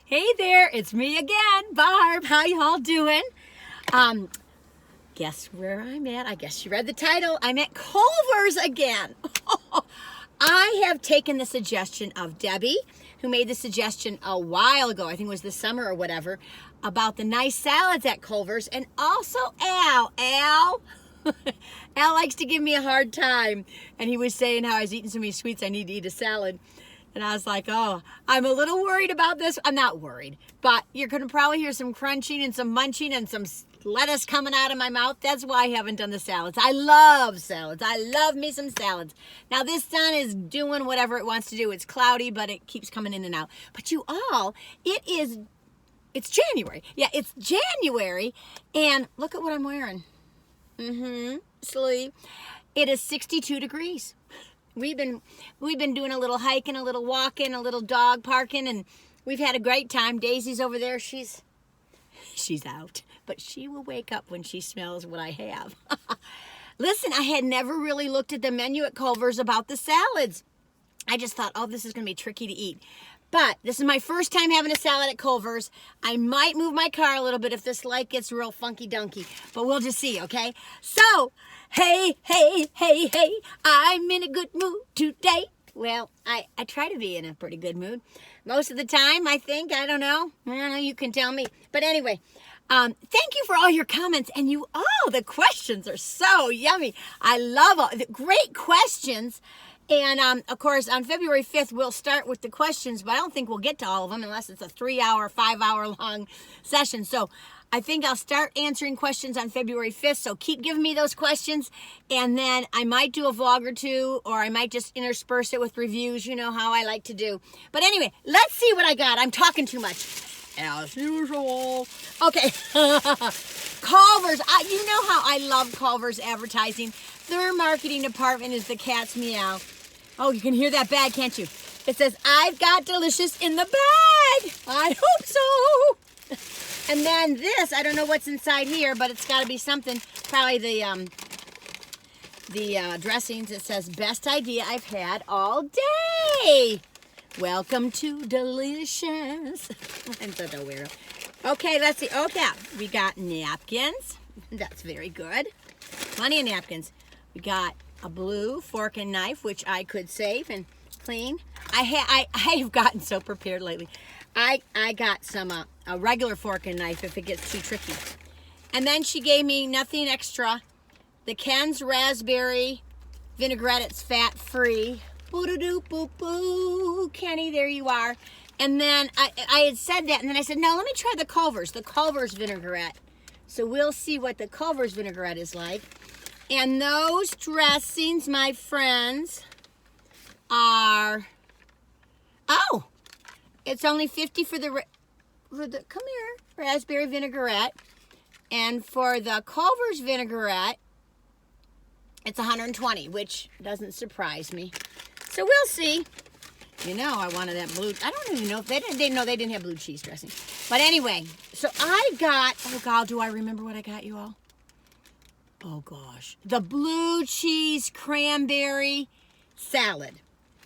Hey there, it's me again, Barb. How y'all doing? Guess where I'm at? I guess you read the title. I'm at Culver's again. I have taken the suggestion of Debbie, who made the suggestion a while ago, I think it was this summer or whatever, about the nice salads at Culver's, and also Al. Al likes to give me a hard time, and he was saying how I was eating so many sweets I need to eat a salad. And I was like, oh, I'm a little worried about this. I'm not worried, but you're going to probably hear some crunching and some munching and some lettuce coming out of my mouth. That's why I haven't done the salads. I love salads. I love me some salads. Now, this sun is doing whatever it wants to do. It's cloudy, but it keeps coming in and out. But you all, it's January. Yeah, it's January, and look at what I'm wearing. Sleeve. It is 62 degrees. We've been doing a little hiking, a little walking, a little dog parking, and we've had a great time. Daisy's over there. She's out, but she will wake up when she smells what I have. Listen, I had never really looked at the menu at Culver's about the salads. I just thought, oh, this is going to be tricky to eat. But this is my first time having a salad at Culver's. I might move my car a little bit if this light gets real funky-dunky, but we'll just see, okay? So, hey, I'm in a good mood today. Well, I try to be in a pretty good mood. Most of the time, I think. I don't know, you can tell me. But anyway, thank you for all your comments. And the questions are so yummy. I love all the great questions. And, of course, on February 5th, we'll start with the questions, but I don't think we'll get to all of them unless it's a 3-hour, 5-hour-long session. So I think I'll start answering questions on February 5th, so keep giving me those questions, and then I might do a vlog or two, or I might just intersperse it with reviews, you know how I like to do. But anyway, let's see what I got. I'm talking too much, as usual. Okay, Culver's. You know how I love Culver's advertising. Their marketing department is the cat's meow. Oh, you can hear that bag, can't you? It says, I've got delicious in the bag. I hope so. And then this, I don't know what's inside here, but it's got to be something. Probably the dressings. It says, best idea I've had all day. Welcome to delicious. I'm such a weirdo. Okay, let's see. Okay, we got napkins. That's very good. Plenty of napkins. We got a Bleu fork and knife, which I could save and clean. I have gotten so prepared lately. I got some a regular fork and knife if it gets too tricky. And then she gave me nothing extra. The Ken's raspberry vinaigrette. It's fat free. Boo-doo-doo-boo-boo. Kenny, there you are. And then I had said that, and then I said, no, let me try the Culver's vinaigrette. So we'll see what the Culver's vinaigrette is like. And those dressings, my friends, are, it's only 50 for the come here, raspberry vinaigrette. And for the Culver's vinaigrette, it's 120, which doesn't surprise me. So we'll see. You know, I wanted that blue. I don't even know if they didn't have blue cheese dressing. But anyway, so I got, oh God, do I remember what I got you all? Oh gosh, the blue cheese cranberry salad.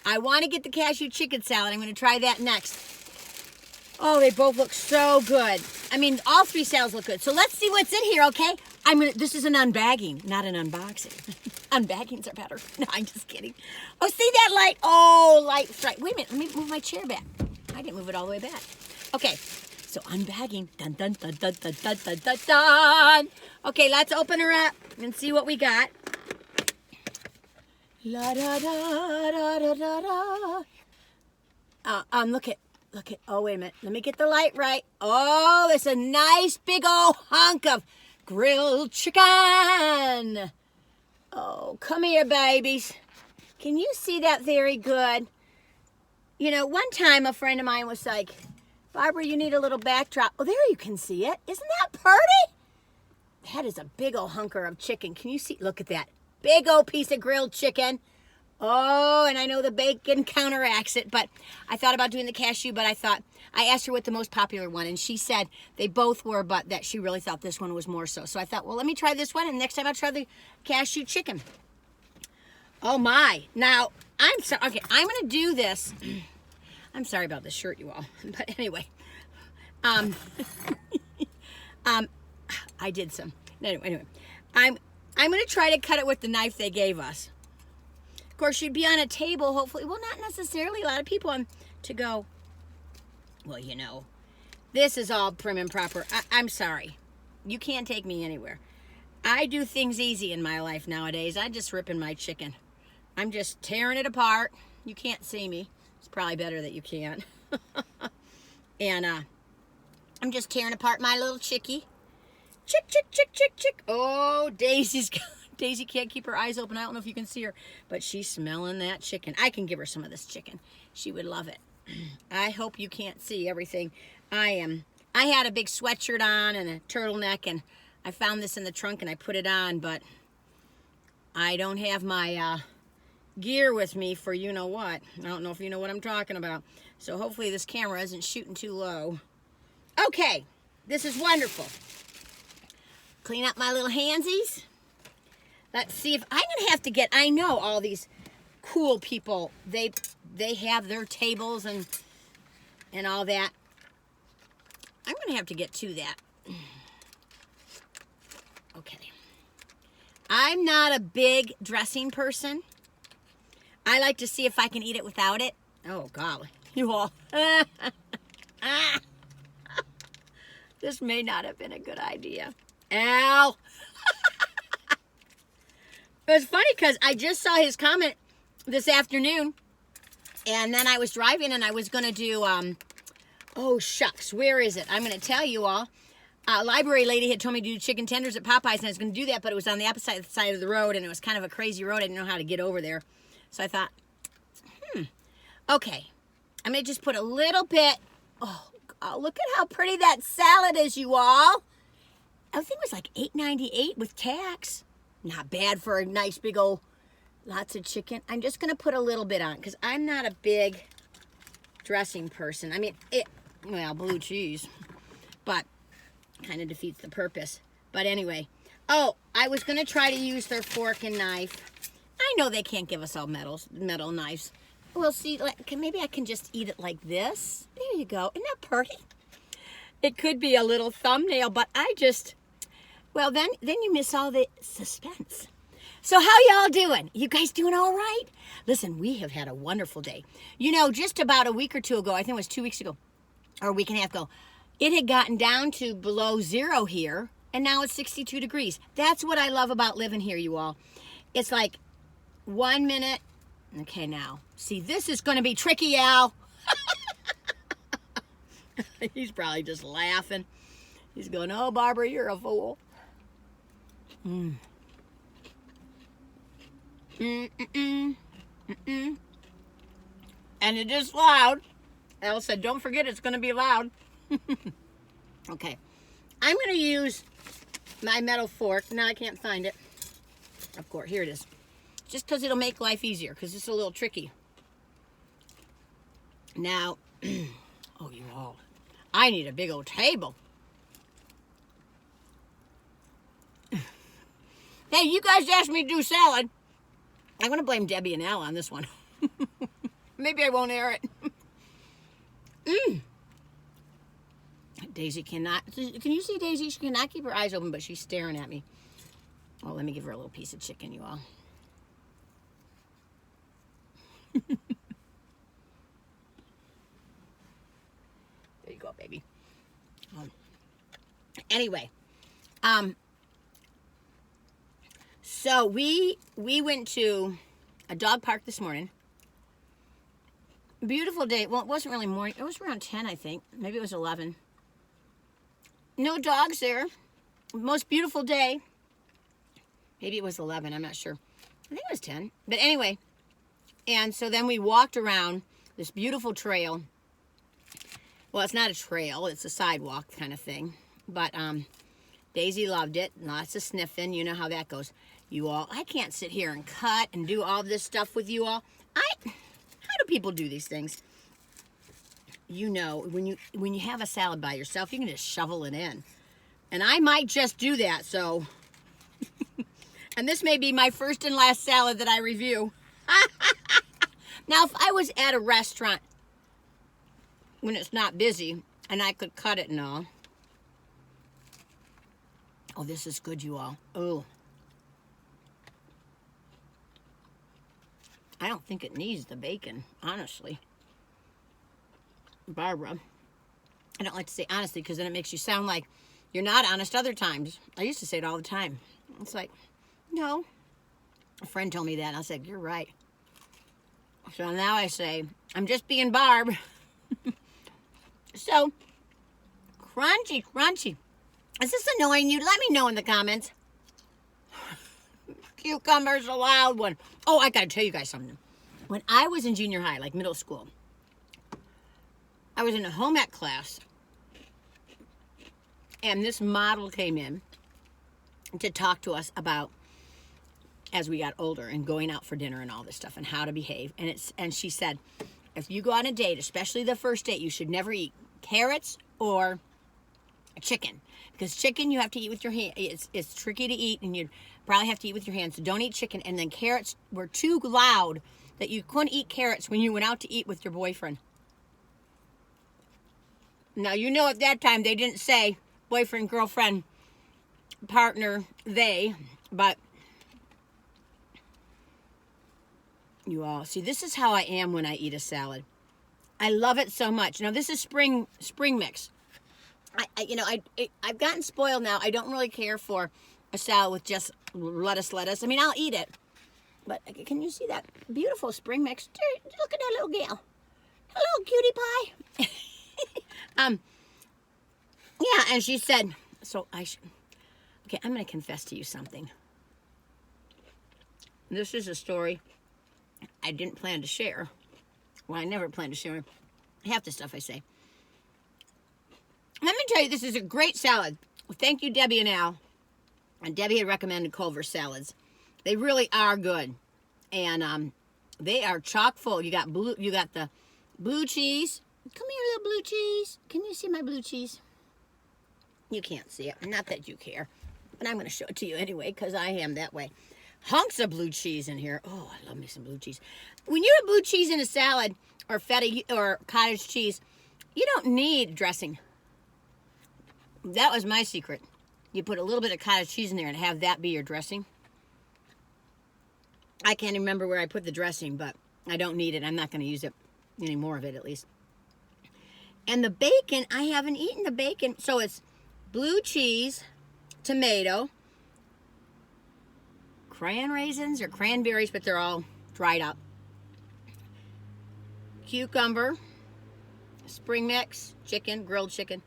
I want to get the cashew chicken salad. I'm going to try that next. Oh, they both look so good. I mean, all three salads look good. So let's see what's in here, okay? This is an unbagging, not an unboxing. Unbaggings are better. No, I'm just kidding. Oh, see that light? Oh, light's right. Wait a minute, let me move my chair back. I didn't move it all the way back. Okay, so unbagging. Dun, dun, dun, dun, dun, dun, dun, dun, dun. Okay, let's open her up and see what we got. La da da da da da da. Look at, oh, wait a minute. Let me get the light right. Oh, it's a nice big old hunk of grilled chicken. Oh, come here, babies. Can you see that very good? You know, one time a friend of mine was like, Barbara, you need a little backdrop. Oh, there you can see it. Isn't that pretty? That is a big old hunker of chicken. Can you see? Look at that. Big old piece of grilled chicken. Oh, and I know the bacon counteracts it, but I thought about doing the cashew, but I asked her what the most popular one, and she said they both were, but that she really thought this one was more so. So I thought, well, let me try this one, and next time I'll try the cashew chicken. Oh my. Now, I'm sorry. Okay, I'm going to do this. I'm sorry about this shirt, you all. But anyway, Um, I did some. Anyway, I'm going to try to cut it with the knife they gave us. Of course, you'd be on a table, hopefully. Well, not necessarily. A lot of people on to go, well, you know, this is all prim and proper. I'm sorry. You can't take me anywhere. I do things easy in my life nowadays. I'm just ripping my chicken. I'm just tearing it apart. You can't see me. It's probably better that you can't. And I'm just tearing apart my little chickie. Chick, chick, chick, chick, chick. Oh, Daisy can't keep her eyes open. I don't know if you can see her, but she's smelling that chicken. I can give her some of this chicken. She would love it. I hope you can't see everything. I had a big sweatshirt on and a turtleneck, and I found this in the trunk and I put it on, but I don't have my gear with me for you know what. I don't know if you know what I'm talking about. So hopefully this camera isn't shooting too low. Okay, this is wonderful. Clean up my little handsies. Let's see if I'm gonna have to get, I know all these cool people, they have their tables and all that. I'm gonna have to get to that. Okay. I'm not a big dressing person. I like to see if I can eat it without it. Oh, golly. You all. This may not have been a good idea. Al. It was funny because I just saw his comment this afternoon. And then I was driving and I was going to do, oh, shucks. Where is it? I'm going to tell you all. Library lady had told me to do chicken tenders at Popeyes, and I was going to do that, but it was on the opposite side of the road, and it was kind of a crazy road. I didn't know how to get over there. So I thought, okay. I'm going to just put a little bit. Oh, look at how pretty that salad is, you all. I think it was like $8.98 with tax. Not bad for a nice big old, lots of chicken. I'm just going to put a little bit on, because I'm not a big dressing person. I mean, well, blue cheese, but kind of defeats the purpose. But anyway, oh, I was going to try to use their fork and knife. I know they can't give us all metal knives. Well, see, maybe I can just eat it like this. There you go. Isn't that pretty? It could be a little thumbnail, but I just, well, then you miss all the suspense. So how y'all doing? You guys doing all right? Listen, we have had a wonderful day. You know, just about a week or two ago, I think it was 2 weeks ago, or a week and a half ago, it had gotten down to below zero here, and now it's 62 degrees. That's what I love about living here, you all. It's like 1 minute. Okay, now, see, this is going to be tricky, Al. He's probably just laughing. He's going, oh, Barbara, you're a fool. And it is loud. Al said, don't forget it's going to be loud. Okay. I'm going to use my metal fork. Now I can't find it. Of course, here it is. Just because it'll make life easier, because it's a little tricky. Now, oh, you all, I need a big old table. Hey, you guys asked me to do salad. I'm going to blame Debbie and Al on this one. Maybe I won't air it. Daisy cannot, can you see Daisy? She cannot keep her eyes open, but she's staring at me. Oh, let me give her a little piece of chicken, you all. There you go, baby. Anyway, so we went to a dog park this morning. Beautiful day. Well, it wasn't really morning. It was around 10, I think. Maybe it was 11. No dogs there. Most beautiful day. Maybe it was 11. I'm not sure. I think it was 10. But anyway, and so then we walked around this beautiful trail. Well, it's not a trail. It's a sidewalk kind of thing. But Daisy loved it. Lots of sniffing. You know how that goes. You all, I can't sit here and cut and do all this stuff with you all. How do people do these things? You know, when you have a salad by yourself, you can just shovel it in. And I might just do that, so. And this may be my first and last salad that I review. Now, if I was at a restaurant when it's not busy, and I could cut it and all. Oh, this is good, you all. Oh. I don't think it needs the bacon, honestly. Barbara. I don't like to say honestly because then it makes you sound like you're not honest other times. I used to say it all the time. It's like, no. A friend told me that, and I said, you're right. So now I say, I'm just being Barb. So, crunchy, crunchy. Is this annoying you? Let me know in the comments. Cucumber's a loud one. Oh, I gotta tell you guys something. When I was in junior high, like middle school, I was in a home ec class, and this model came in to talk to us about as we got older and going out for dinner and all this stuff and how to behave. And she said, if you go on a date, especially the first date, you should never eat carrots or chicken. Because chicken you have to eat with your hand. It's tricky to eat, and you probably have to eat with your hands. So don't eat chicken. And then carrots were too loud that you couldn't eat carrots when you went out to eat with your boyfriend. Now, you know at that time they didn't say boyfriend, girlfriend, partner, they, but you all see, this is how I am when I eat a salad. I love it so much. Now, this is spring mix. I've gotten spoiled now. I don't really care for a salad with just lettuce. I mean, I'll eat it. But can you see that beautiful spring mix? Look at that little gal. Hello, cutie pie. Yeah, and she said, so okay, I'm going to confess to you something. This is a story I didn't plan to share. Well, I never plan to share half the stuff I say. Let me tell you, this is a great salad. Thank you, Debbie and Al. And Debbie had recommended Culver's salads. They really are good. And they are chock full. You got the blue cheese. Come here, little blue cheese. Can you see my blue cheese? You can't see it. Not that you care. But I'm going to show it to you anyway because I am that way. Hunks of blue cheese in here. Oh, I love me some blue cheese. When you have blue cheese in a salad or feta or cottage cheese, you don't need dressing. That was my secret. You put a little bit of cottage cheese in there and have that be your dressing. I can't remember where I put the dressing, but I don't need it. I'm not going to use it, any more of it at least. And the bacon, I haven't eaten the bacon. So it's blue cheese, tomato, cran raisins or cranberries, but they're all dried up. Cucumber, spring mix, chicken, grilled chicken.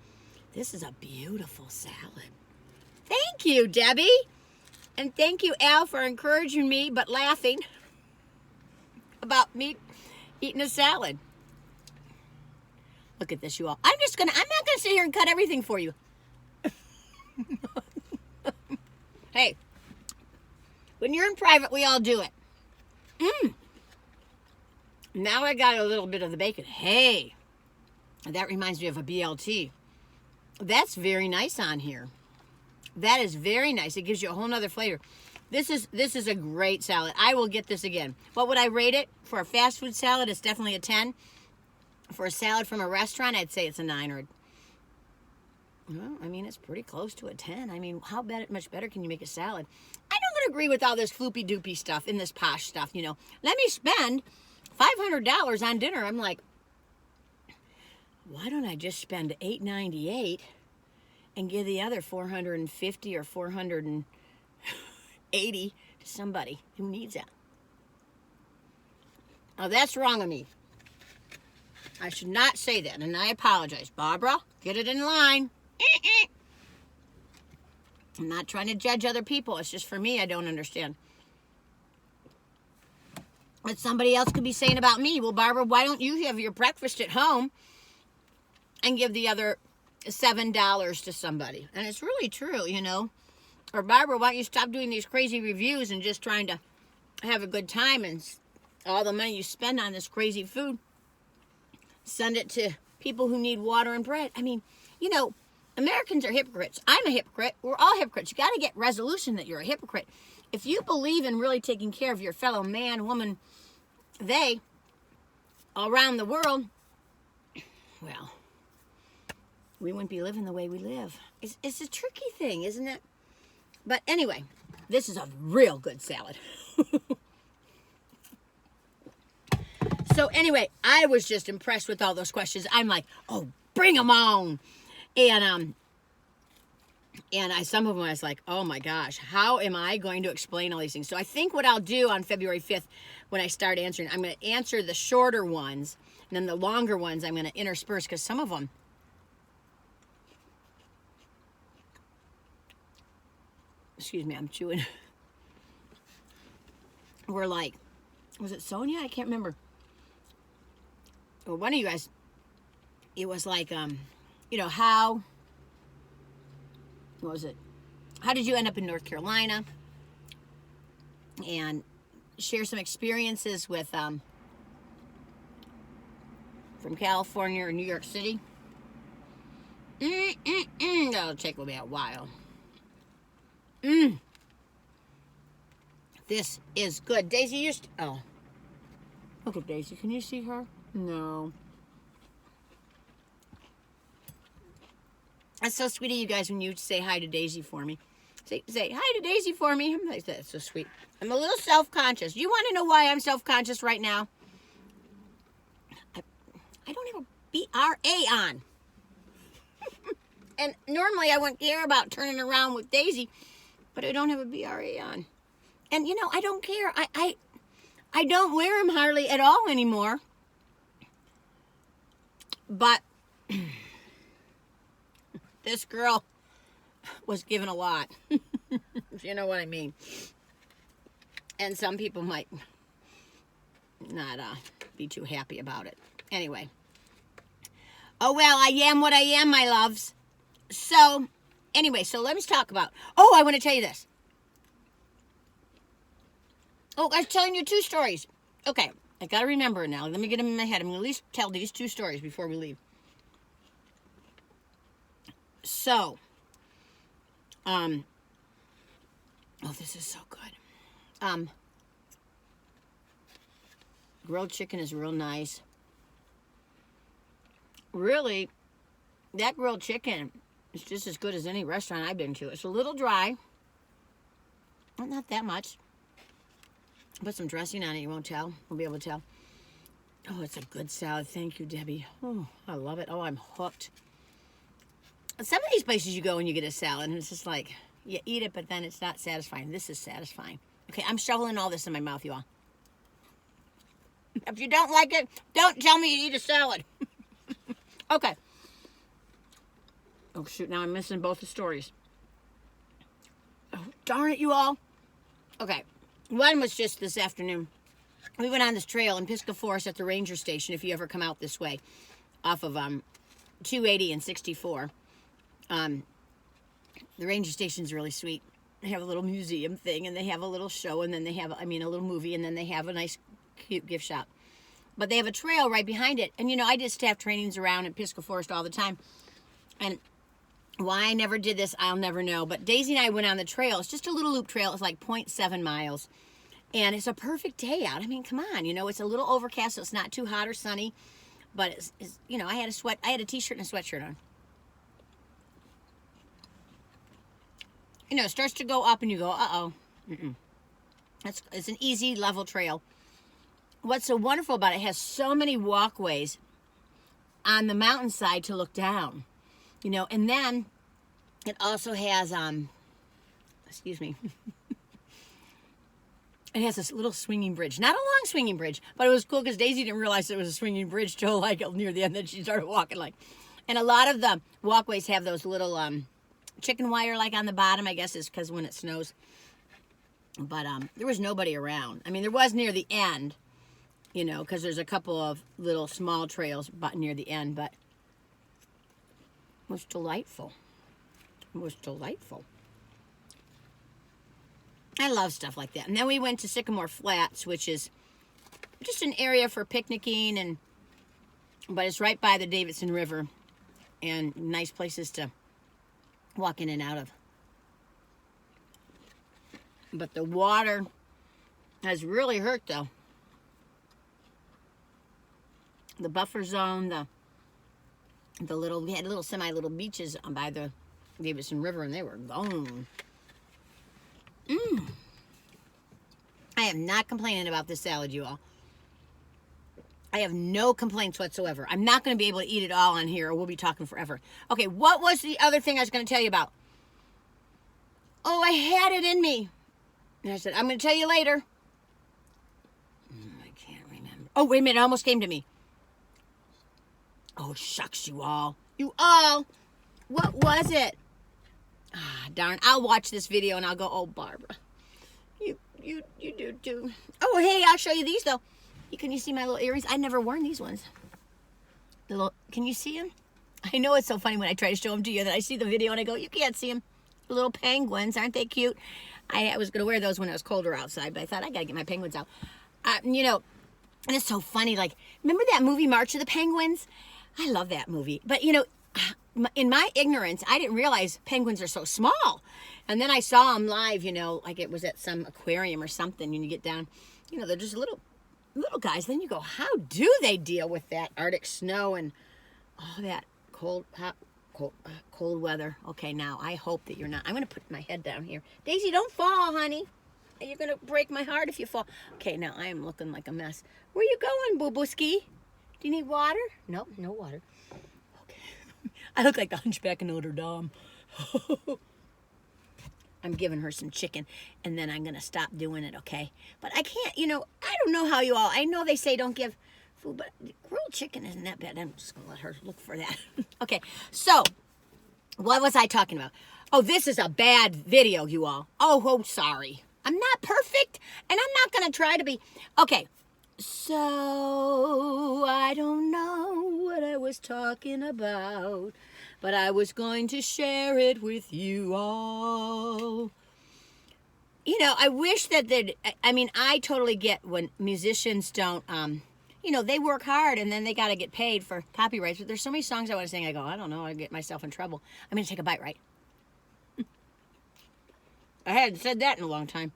This is a beautiful salad. Thank you, Debbie. And thank you, Al, for encouraging me, but laughing about me eating a salad. Look at this, you all. I'm not going to sit here and cut everything for you. Hey, when you're in private, we all do it. Now I got a little bit of the bacon. Hey, that reminds me of a BLT. That's very nice on here. That is very nice. It gives you a whole nother flavor. This is a great salad. I will get this again. What would I rate it? For a fast food salad, it's definitely a 10. For a salad from a restaurant, I'd say it's a 9 or well, I mean, it's pretty close to a 10. I mean, how much better can you make a salad? I don't agree with all this floopy-doopy stuff in this posh stuff, you know. Let me spend $500 on dinner. I'm like, why don't I just spend $8.98 and give the other $450 or $480 to somebody who needs it? Now, that's wrong of me. I should not say that, and I apologize. Barbara, get it in line. I'm not trying to judge other people. It's just for me, I don't understand. What somebody else could be saying about me. Well, Barbara, why don't you have your breakfast at home and give the other $7 to somebody? And it's really true, you know. Or Barbara, why don't you stop doing these crazy reviews and just trying to have a good time, and all the money you spend on this crazy food, send it to people who need water and bread. I mean, you know, Americans are hypocrites. I'm a hypocrite. We're all hypocrites. You got to get resolution that you're a hypocrite. If you believe in really taking care of your fellow man, woman, they, all around the world, well, we wouldn't be living the way we live. It's a tricky thing, isn't it? But anyway, this is a real good salad. So anyway, I was just impressed with all those questions. I'm like, oh, bring them on. And some of them I was like, oh my gosh, how am I going to explain all these things? So I think what I'll do on February 5th when I start answering, I'm going to answer the shorter ones, and then the longer ones I'm going to intersperse, because some of them, excuse me, I'm chewing, were like, was it Sonia? I can't remember. Well, one of you guys, it was like, you know, how, what was it? How did you end up in North Carolina? And share some experiences with, from California or New York City. That'll take me a while. This is good. Daisy used to, oh. Look at Daisy. Can you see her? No. That's so sweet of you guys when you say hi to Daisy for me. Say hi to Daisy for me. I'm like, that's so sweet. I'm a little self-conscious. Do you want to know why I'm self-conscious right now? I don't have a BRA on. And normally I wouldn't care about turning around with Daisy, but I don't have a BRA on. And you know, I don't care. I don't wear them hardly at all anymore. But this girl was given a lot. You know what I mean? And some people might not be too happy about it. Anyway. Oh, well, I am what I am, my loves. So, anyway, so let me talk about... Oh, I want to tell you this. Oh, I was telling you 2 stories. Okay, I got to remember it now. Let me get them in my head. I'm going to at least tell these 2 stories before we leave. So, oh, this is so good. Grilled chicken is real nice. Really, that grilled chicken is just as good as any restaurant I've been to. It's a little dry. Well, not that much. Put some dressing on it, you won't tell. We'll be able to tell. Oh, it's a good salad. Thank you, Debbie. Oh, I love it. Oh, I'm hooked. Some of these places you go and you get a salad, and it's just like, you eat it, but then it's not satisfying. This is satisfying. Okay, I'm shoveling all this in my mouth, you all. If you don't like it, don't tell me you eat a salad. Okay. Oh, shoot, now I'm missing both the stories. Oh, darn it, you all. Okay, one was just this afternoon. We went on this trail in Pisgah Forest at the ranger station, if you ever come out this way, off of 280 and 64. The ranger station's really sweet. They have a little museum thing, and they have a little show, and then they have, a little movie, and then they have a nice, cute gift shop. But they have a trail right behind it. And, you know, I did staff trainings around in Pisgah Forest all the time. And why I never did this, I'll never know. But Daisy and I went on the trail. It's just a little loop trail. It's like 0.7 miles. And it's a perfect day out. I mean, come on. You know, it's a little overcast, so it's not too hot or sunny. But, it's you know, I had a t-shirt and a sweatshirt on. You know, it starts to go up and you go, uh-oh. It's an easy, level trail. What's so wonderful about it has so many walkways on the mountainside to look down, you know, and then it also has, excuse me, it has this little swinging bridge, not a long swinging bridge, but it was cool because Daisy didn't realize it was a swinging bridge till like near the end, then she started walking like, and a lot of the walkways have those little chicken wire like on the bottom, I guess is because when it snows, but there was nobody around. I mean, there was near the end, you know, because there's a couple of little small trails near the end, but it was delightful. It was delightful. I love stuff like that. And then we went to Sycamore Flats, which is just an area for picnicking, but it's right by the Davidson River and nice places to walk in and out of. But the water has really hurt, though. The buffer zone, we had little little beaches by the Davidson River, and they were gone. I am not complaining about this salad, you all. I have no complaints whatsoever. I'm not going to be able to eat it all on here, or we'll be talking forever. Okay, what was the other thing I was going to tell you about? Oh, I had it in me. And I said, I'm going to tell you later. I can't remember. Oh, wait a minute. It almost came to me. Oh, shucks, you all. You all. What was it? Ah, darn. I'll watch this video and I'll go, oh, Barbara. You do too. Oh, hey, I'll show you these, though. Can you see my little earrings? I've never worn these ones. Can you see them? I know it's so funny when I try to show them to you that I see the video and I go, you can't see them. The little penguins, aren't they cute? I was going to wear those when it was colder outside, but I thought I got to get my penguins out. You know, and it's so funny. Like, remember that movie March of the Penguins? I love that movie. But, you know, in my ignorance, I didn't realize penguins are so small. And then I saw them live, you know, like it was at some aquarium or something. And you get down, you know, they're just little guys. Then you go, how do they deal with that Arctic snow and all that cold weather? Okay, now I hope that you're not. I'm going to put my head down here. Daisy, don't fall, honey. You're going to break my heart if you fall. Okay, now I am looking like a mess. Where you going, boo-booski? Do you need water? Nope, no water. Okay. I look like the Hunchback of Notre Dame. I'm giving her some chicken, and then I'm going to stop doing it, okay? But I can't, you know, I don't know how you all, I know they say don't give food, but grilled chicken isn't that bad. I'm just going to let her look for that. Okay, so what was I talking about? Oh, this is a bad video, you all. Oh, sorry. I'm not perfect, and I'm not going to try to be. Okay, so I don't know what I was talking about, but I was going to share it with you all. You know, I wish that I totally get when musicians don't, you know, they work hard and then they got to get paid for copyrights. But there's so many songs I want to sing. I go, I don't know. I get myself in trouble. I'm going to take a bite, right? I hadn't said that in a long time.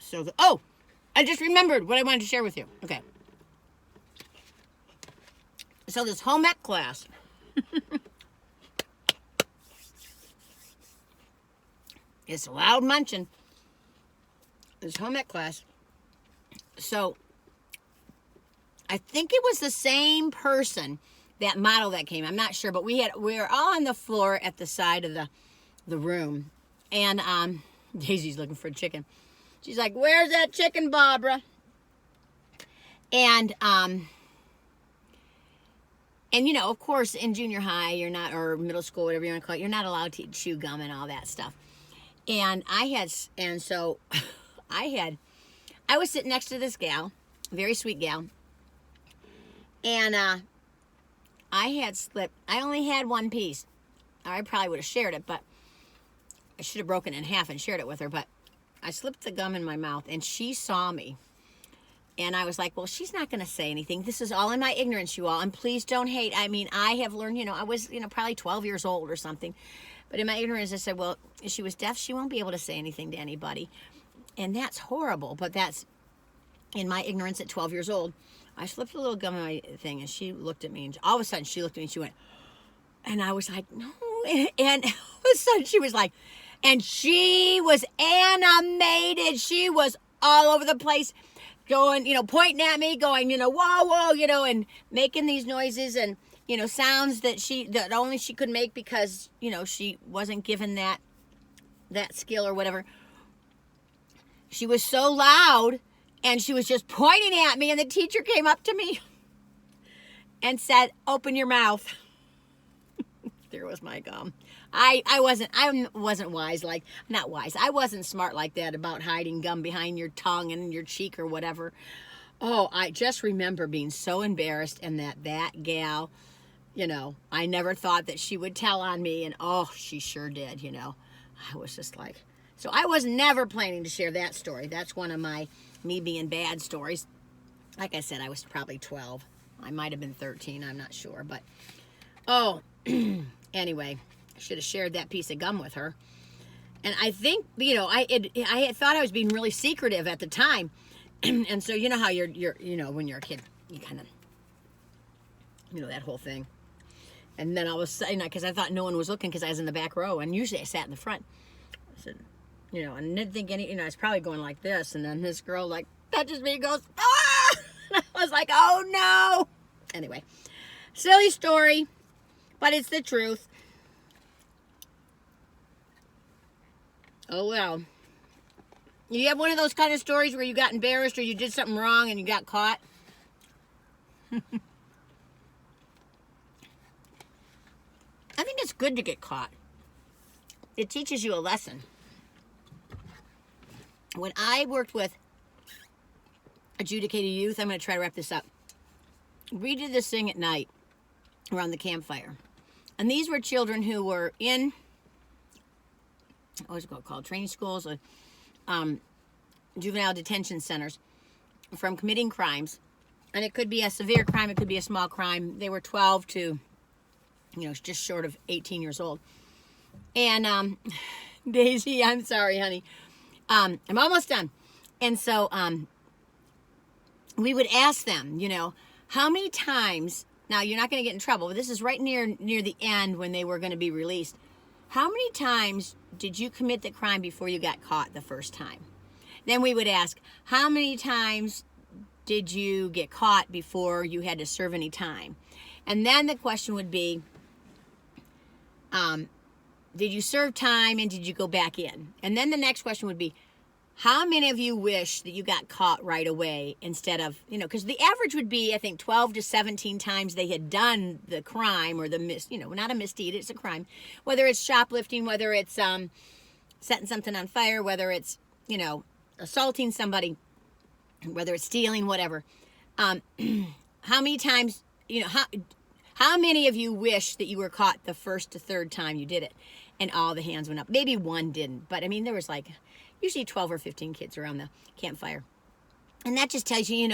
So, oh, I just remembered what I wanted to share with you. Okay. So this home ec class. It's loud munching. This home ec class. So I think it was the same person, that model that came. I'm not sure, but we were all on the floor at the side of the room, and Daisy's looking for a chicken. She's like, "Where's that chicken, Barbara?" And you know, of course, in junior high, you're not, or middle school, whatever you want to call it, you're not allowed to chew gum and all that stuff. And so I was sitting next to this gal, very sweet gal, and I had slipped. I only had one piece. I probably would have shared it, but I should have broken it in half and shared it with her. But I slipped the gum in my mouth, and she saw me. And I was like, well, she's not going to say anything. This is all in my ignorance, you all. And please don't hate. I mean, I have learned, you know, I was, you know, probably 12 years old or something. But in my ignorance, I said, well, if she was deaf, she won't be able to say anything to anybody. And that's horrible. But that's in my ignorance at 12 years old. I slipped a little gum in my thing, and she looked at me. And all of a sudden, she looked at me, and she went, and I was like, no. And all of a sudden, she was like, and she was animated. She was all over the place, going, you know, pointing at me, going, you know, whoa, whoa, you know, and making these noises and, you know, sounds that only she could make because, you know, she wasn't given that skill or whatever. She was so loud, and she was just pointing at me, and the teacher came up to me and said, "Open your mouth." There was my gum. I wasn't wise, like, not wise. I wasn't smart like that about hiding gum behind your tongue and your cheek or whatever. Oh, I just remember being so embarrassed, and that gal, you know, I never thought that she would tell on me, and oh, she sure did, you know. I was just like, so I was never planning to share that story. That's one of me being bad stories. Like I said, I was probably 12. I might have been 13, I'm not sure, but oh, anyway, I should have shared that piece of gum with her. And I think, you know, I had thought I was being really secretive at the time. And so, you know how you're you know, when you're a kid, you kind of You know, that whole thing. And then I was, because I thought no one was looking because I was in the back row, and usually I sat in the front. I said, you know, and didn't think I was probably going like this, and then this girl like touches me and goes, ah! And I was like, oh no. Anyway, silly story, but it's the truth. Oh well. You have one of those kind of stories where you got embarrassed or you did something wrong and you got caught? I think it's good to get caught. It teaches you a lesson. When I worked with adjudicated youth, I'm going to try to wrap this up. We did this thing at night around the campfire. And these were children who were in, what was it called, training schools, or juvenile detention centers from committing crimes. And it could be a severe crime, it could be a small crime. They were 12 to, just short of 18 years old. And Daisy, I'm sorry, honey. I'm almost done. And so we would ask them, how many times, now you're not going to get in trouble, but this is right near the end when they were going to be released. How many times did you commit the crime before you got caught the first time? Then we would ask, how many times did you get caught before you had to serve any time? And then the question would be, did you serve time and did you go back in? And then the next question would be, how many of you wish that you got caught right away instead of, because the average would be, I think, 12 to 17 times they had done the crime or not a misdeed, it's a crime. Whether it's shoplifting, whether it's setting something on fire, whether it's, assaulting somebody, whether it's stealing, whatever. How many times, how many of you wish that you were caught the first to third time you did it? And all the hands went up. Maybe one didn't, but I mean, there was usually 12 or 15 kids around the campfire. And that just tells you,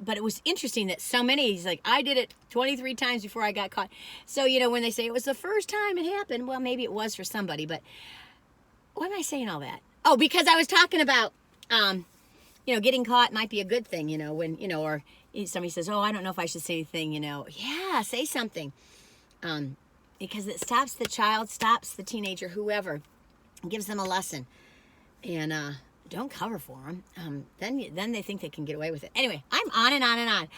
but it was interesting that so many, he's like, I did it 23 times before I got caught. So, when they say it was the first time it happened, well, maybe it was for somebody, but why am I saying all that? Oh, because I was talking about, getting caught might be a good thing, when, or somebody says, oh, I don't know if I should say anything, yeah, say something. Because it stops the child, stops the teenager, whoever, gives them a lesson. And don't cover for them. Then they think they can get away with it. Anyway, I'm on and on and on.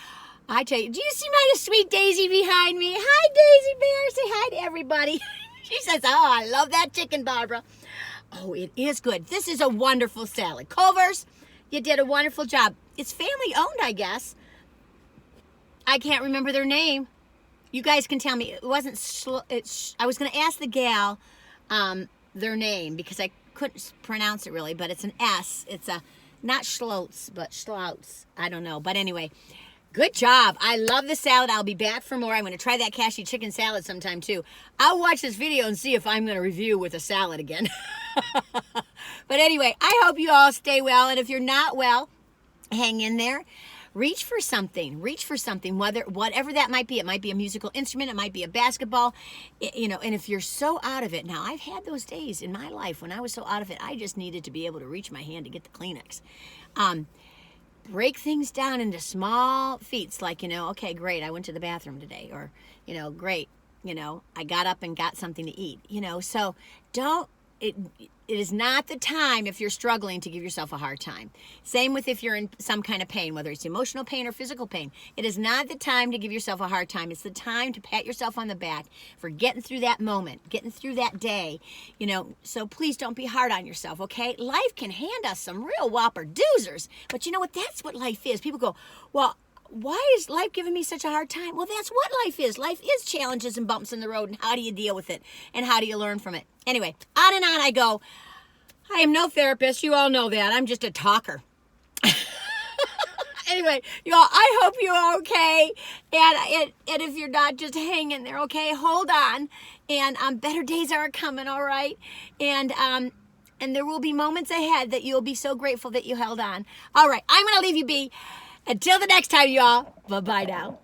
I tell you, do you see my sweet Daisy behind me? Hi, Daisy Bear. Say hi to everybody. She says, oh, I love that chicken, Barbara. Oh, it is good. This is a wonderful salad. Culver's, you did a wonderful job. It's family owned, I guess. I can't remember their name. You guys can tell me. It wasn't. I was going to ask the gal their name because I couldn't pronounce it really, but it's an S. It's not Schlotz, but Schlautz. I don't know. But anyway, good job. I love the salad. I'll be back for more. I'm going to try that cashew chicken salad sometime too. I'll watch this video and see if I'm going to review with a salad again. But anyway, I hope you all stay well. And if you're not well, hang in there. Reach for something, whatever that might be. It might be a musical instrument. It might be a basketball, and if you're so out of it. Now, I've had those days in my life when I was so out of it, I just needed to be able to reach my hand to get the Kleenex. Break things down into small feats like, okay, great, I went to the bathroom today, or, great, I got up and got something to eat, so it is not the time if you're struggling to give yourself a hard time. Same with if you're in some kind of pain, whether it's emotional pain or physical pain. It is not the time to give yourself a hard time. It's the time to pat yourself on the back for getting through that moment, getting through that day, So please don't be hard on yourself, okay? Life can hand us some real whopper doozers, but you know what? That's what life is. People go, well, why is life giving me such a hard time? Well, that's what life is. Life is challenges and bumps in the road, and how do you deal with it, and how do you learn from it? Anyway, on and on I go. I am no therapist. You all know that. I'm just a talker. Anyway, y'all, I hope you're okay. And if you're not, just hang in there, okay? Hold on. And better days are coming, all right? And there will be moments ahead that you'll be so grateful that you held on. All right, I'm going to leave you be. Until the next time, y'all. Bye-bye now.